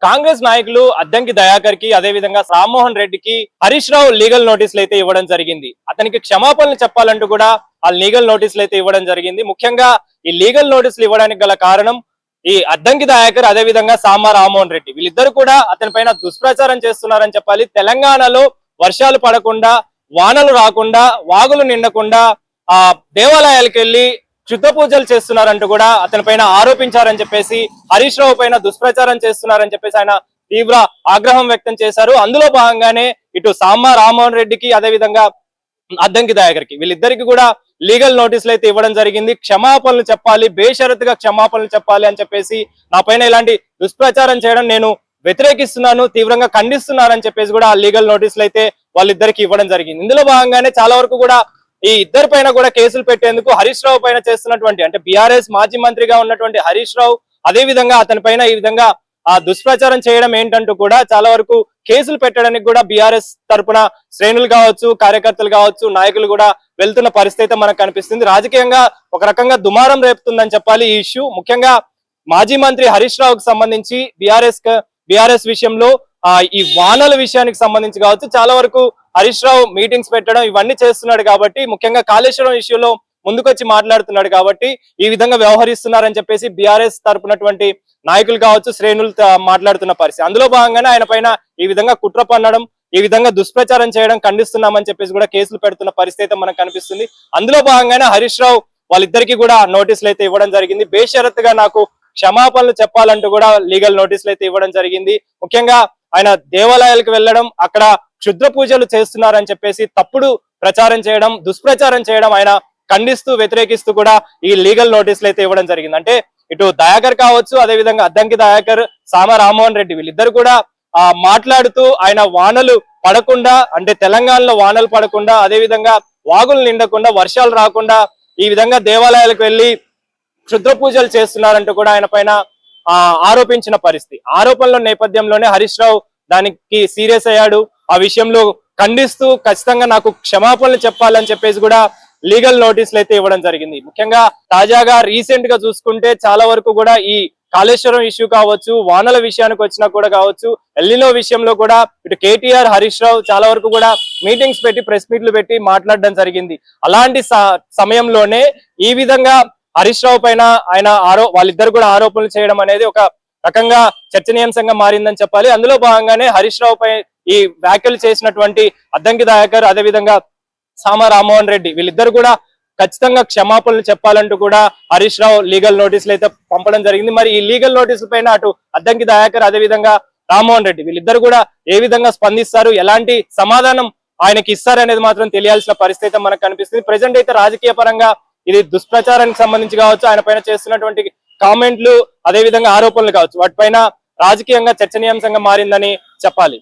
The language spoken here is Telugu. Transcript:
కాంగ్రెస్ నాయకులు అద్దంకి దయాకర్ కి అదే విధంగా రామ్మోహన్ రెడ్డికి హరీష్ రావు లీగల్ నోటీసులు అయితే ఇవ్వడం జరిగింది. అతనికి క్షమాపణలు చెప్పాలంటూ కూడా ఆ లీగల్ నోటీసులు అయితే ఇవ్వడం జరిగింది. ముఖ్యంగా ఈ లీగల్ నోటీసులు ఇవ్వడానికి గల కారణం ఈ అద్దంకి దయాకర్ అదే విధంగా సామా రామ్మోహన్ రెడ్డి వీళ్ళిద్దరు కూడా అతని పైన దుష్ప్రచారం చేస్తున్నారని చెప్పాలి. తెలంగాణలో వర్షాలు పడకుండా, వానలు రాకుండా, వాగులు నిండకుండా ఆ దేవాలయాలకు వెళ్లి క్షుద్ర పూజలు చేస్తున్నారంటూ కూడా అతని పైన ఆరోపించారని చెప్పేసి, హరీష్ రావు పైన దుష్ప్రచారం చేస్తున్నారని చెప్పేసి ఆయన తీవ్ర ఆగ్రహం వ్యక్తం చేశారు. అందులో భాగంగానే ఇటు సామా రామ్మోహన్ రెడ్డికి అదే విధంగా అద్దంకి దయాకర్ కి వీళ్ళిద్దరికి కూడా లీగల్ నోటీసులు అయితే ఇవ్వడం జరిగింది. క్షమాపణలు చెప్పాలి, బేషరతుగా క్షమాపణలు చెప్పాలి అని చెప్పేసి, నా పైన ఇలాంటి దుష్ప్రచారం చేయడం నేను వ్యతిరేకిస్తున్నాను, తీవ్రంగా ఖండిస్తున్నారని చెప్పేసి కూడా ఆ లీగల్ నోటీసులు అయితే వాళ్ళిద్దరికి ఇవ్వడం జరిగింది. ఇందులో భాగంగానే చాలా వరకు కూడా ఈ ఇద్దరి పైన కూడా కేసులు పెట్టేందుకు హరీష్ రావు పైన చేస్తున్నటువంటి అంటే బీఆర్ఎస్ మాజీ మంత్రిగా ఉన్నటువంటి హరీష్ రావు అదే విధంగా అతని పైన ఈ విధంగా ఆ దుష్ప్రచారం చేయడం ఏంటంటూ కూడా చాలా వరకు కేసులు పెట్టడానికి కూడా బీఆర్ఎస్ తరపున శ్రేణులు కావచ్చు, కార్యకర్తలు కావచ్చు, నాయకులు కూడా వెళ్తున్న పరిస్థితి మనకు కనిపిస్తుంది. రాజకీయంగా ఒక రకంగా దుమారం రేపుతుందని చెప్పాలి ఈ ఇష్యూ. ముఖ్యంగా మాజీ మంత్రి హరీష్ రావుకు సంబంధించి బీఆర్ఎస్ విషయంలో ఈ వానల విషయానికి సంబంధించి కావచ్చు చాలా వరకు హరీష్ రావు మీటింగ్స్ పెట్టడం ఇవన్నీ చేస్తున్నాడు కాబట్టి, ముఖ్యంగా కాళేశ్వరం ఇష్యూలో ముందుకొచ్చి మాట్లాడుతున్నాడు కాబట్టి ఈ విధంగా వ్యవహరిస్తున్నారని చెప్పేసి బీఆర్ఎస్ తరపునటువంటి నాయకులు కావచ్చు, శ్రేణులు మాట్లాడుతున్న పరిస్థితి. అందులో భాగంగానే ఆయన పైన ఈ విధంగా కుట్ర పన్నడం, ఈ విధంగా దుష్ప్రచారం చేయడం ఖండిస్తున్నామని చెప్పేసి కూడా కేసులు పెడుతున్న పరిస్థితి మనకు కనిపిస్తుంది. అందులో భాగంగానే హరీష్ రావు వాళ్ళిద్దరికీ కూడా నోటీసులు అయితే ఇవ్వడం జరిగింది. బేషరతుగా నాకు క్షమాపణలు చెప్పాలంటూ కూడా లీగల్ నోటీసులు అయితే ఇవ్వడం జరిగింది. ముఖ్యంగా ఆయన దేవాలయాలకు వెళ్ళడం, అక్కడ క్షుద్ర పూజలు చేస్తున్నారని చెప్పేసి తప్పుడు ప్రచారం చేయడం, దుష్ప్రచారం చేయడం ఆయన ఖండిస్తూ వ్యతిరేకిస్తూ కూడా ఈ లీగల్ నోటీసులు అయితే ఇవ్వడం జరిగింది. అంటే ఇటు దయాకర్ కావచ్చు, అదే విధంగా అద్దంకి దయాకర్, సామా రామ్మోహన్ రెడ్డి వీళ్ళిద్దరు కూడా మాట్లాడుతూ ఆయన వానలు పడకుండా అంటే తెలంగాణలో వానలు పడకుండా, అదే విధంగా వాగులు నిండకుండా, వర్షాలు రాకుండా ఈ విధంగా దేవాలయాలకు వెళ్లి క్షుద్ర పూజలు చేస్తున్నారంటూ కూడా ఆయన పైన ఆరోపించిన పరిస్థితి. ఆరోపణల నేపథ్యంలోనే హరీష్ రావు దానికి సీరియస్ అయ్యాడు. ఆ విషయంలో ఖండిస్తూ ఖచ్చితంగా నాకు క్షమాపణలు చెప్పాలని చెప్పేసి కూడా లీగల్ నోటీసులు అయితే ఇవ్వడం జరిగింది. ముఖ్యంగా తాజాగా రీసెంట్ గా చూసుకుంటే చాలా వరకు కూడా ఈ కాళేశ్వరం ఇష్యూ కావచ్చు, వానల విషయానికి వచ్చినా కూడా కావచ్చు, ఎల్లినో విషయంలో కూడా ఇటు కేటీఆర్, హరీష్ రావు చాలా వరకు కూడా మీటింగ్స్ పెట్టి, ప్రెస్ మీట్లు పెట్టి మాట్లాడడం జరిగింది. అలాంటి సమయంలోనే ఈ విధంగా హరీష్ రావు పైన ఆయన వాళ్ళిద్దరు కూడా ఆరోపణలు చేయడం అనేది ఒక రకంగా చర్చనీయాంశంగా మారిందని చెప్పాలి. అందులో భాగంగానే హరీష్ రావు పై ఈ వ్యాఖ్యలు చేసినటువంటి అద్దంకి దయాకర్ అదే విధంగా సామా రామ్మోహన్ రెడ్డి వీళ్ళిద్దరు కూడా ఖచ్చితంగా క్షమాపణలు చెప్పాలంటూ కూడా హరీష్ రావు లీగల్ నోటీసులు అయితే పంపడం జరిగింది. మరి ఈ లీగల్ నోటీసుల పైన అటు అద్దంకి దయాకర్ అదే విధంగా రామ్మోహన్ రెడ్డి వీళ్ళిద్దరు కూడా ఏ విధంగా స్పందిస్తారు, ఎలాంటి సమాధానం ఆయనకి ఇస్తారనేది మాత్రం తెలియాల్సిన పరిస్థితి మనకు కనిపిస్తుంది. ప్రజెంట్ అయితే రాజకీయ పరంగా ఇది దుష్ప్రచారానికి సంబంధించి కావచ్చు, ఆయన పైన చేస్తున్నటువంటి కామెంట్లు అదే విధంగా ఆరోపణలు కావచ్చు, వాటిపైన రాజకీయంగా చర్చనీయాంశంగా మారిందని చెప్పాలి.